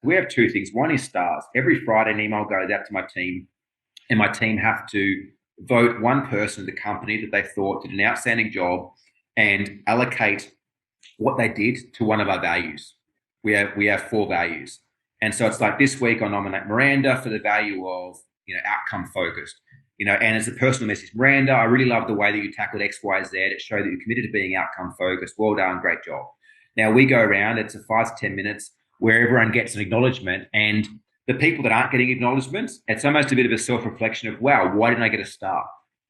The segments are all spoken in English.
We have two things. One is stars. Every Friday, an email goes out to my team, and my team have to vote one person in the company that they thought did an outstanding job and allocate what they did to one of our values. We have four values. And so it's like this week I nominate Miranda for the value of, outcome focused. And as a personal message, Miranda, I really love the way that you tackled X, Y, Z. It showed that you're committed to being outcome focused. Well done, great job. Now we go around, it's a 5 to 10 minutes where everyone gets an acknowledgement, and the people that aren't getting acknowledgements, it's almost a bit of a self-reflection of, wow, why didn't I get a star?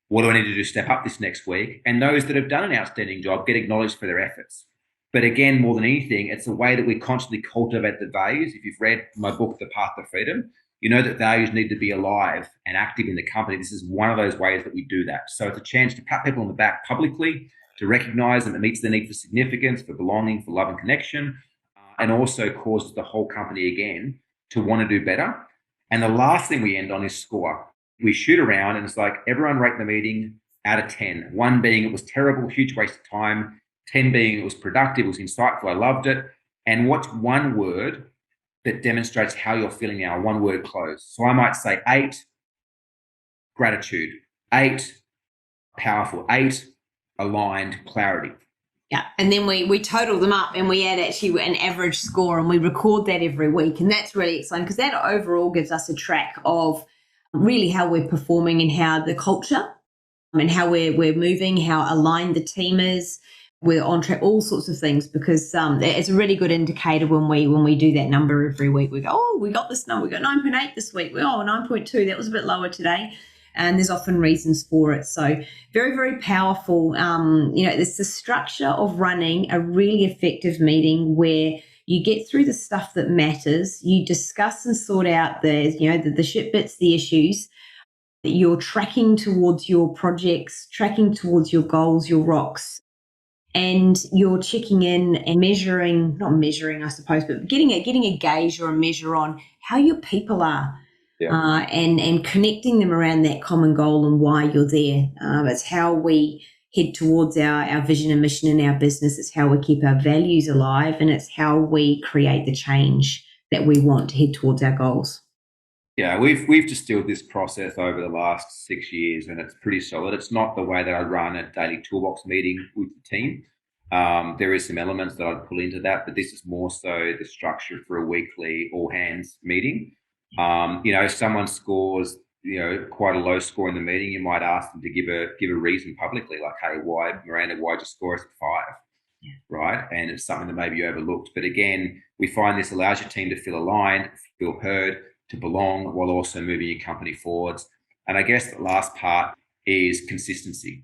What do I need to do to step up this next week? And those that have done an outstanding job get acknowledged for their efforts. But again, more than anything, it's the way that we constantly cultivate the values. If you've read my book, The Path to Freedom, you know that values need to be alive and active in the company. This is one of those ways that we do that. So it's a chance to pat people on the back publicly, to recognize them. It meets the need for significance, for belonging, for love and connection, and also causes the whole company again to want to do better. And the last thing we end on is score. We shoot around and it's like everyone rate the meeting out of 10. 1 being it was terrible, huge waste of time. 10 being it was productive, it was insightful, I loved it. And what's one word that demonstrates how you're feeling now? One word close. So I might say 8, gratitude. 8, powerful. 8, aligned, clarity. Yeah, and then we total them up and we add actually an average score, and we record that every week. And that's really exciting because that overall gives us a track of really how we're performing and how the culture and how we're moving, how aligned the team is. We're on track, all sorts of things, because it's a really good indicator when we do that number every week. We go, oh, we got this number, we got 9.8 this week. 9.2, that was a bit lower today. And there's often reasons for it. So very, very powerful. It's the structure of running a really effective meeting where you get through the stuff that matters, you discuss and sort out the shit bits, the issues. You're tracking towards your projects, tracking towards your goals, your rocks. And you're checking in and not measuring, I suppose, but getting a gauge or a measure on how your people are. Yeah. And connecting them around that common goal and why you're there. It's how we head towards our vision and mission in our business. It's how we keep our values alive, and it's how we create the change that we want to head towards our goals. Yeah, we've distilled this process over the last 6 years, and it's pretty solid. It's not the way that I run a daily toolbox meeting with the team. There is some elements that I'd pull into that, but this is more so the structure for a weekly all hands meeting. If someone scores, quite a low score in the meeting, you might ask them to give a reason publicly, like, hey, Miranda, why'd you score us at 5? Yeah. Right. And it's something that maybe you overlooked. But again, we find this allows your team to feel aligned, feel heard, to belong, while also moving your company forwards. And I guess the last part is consistency.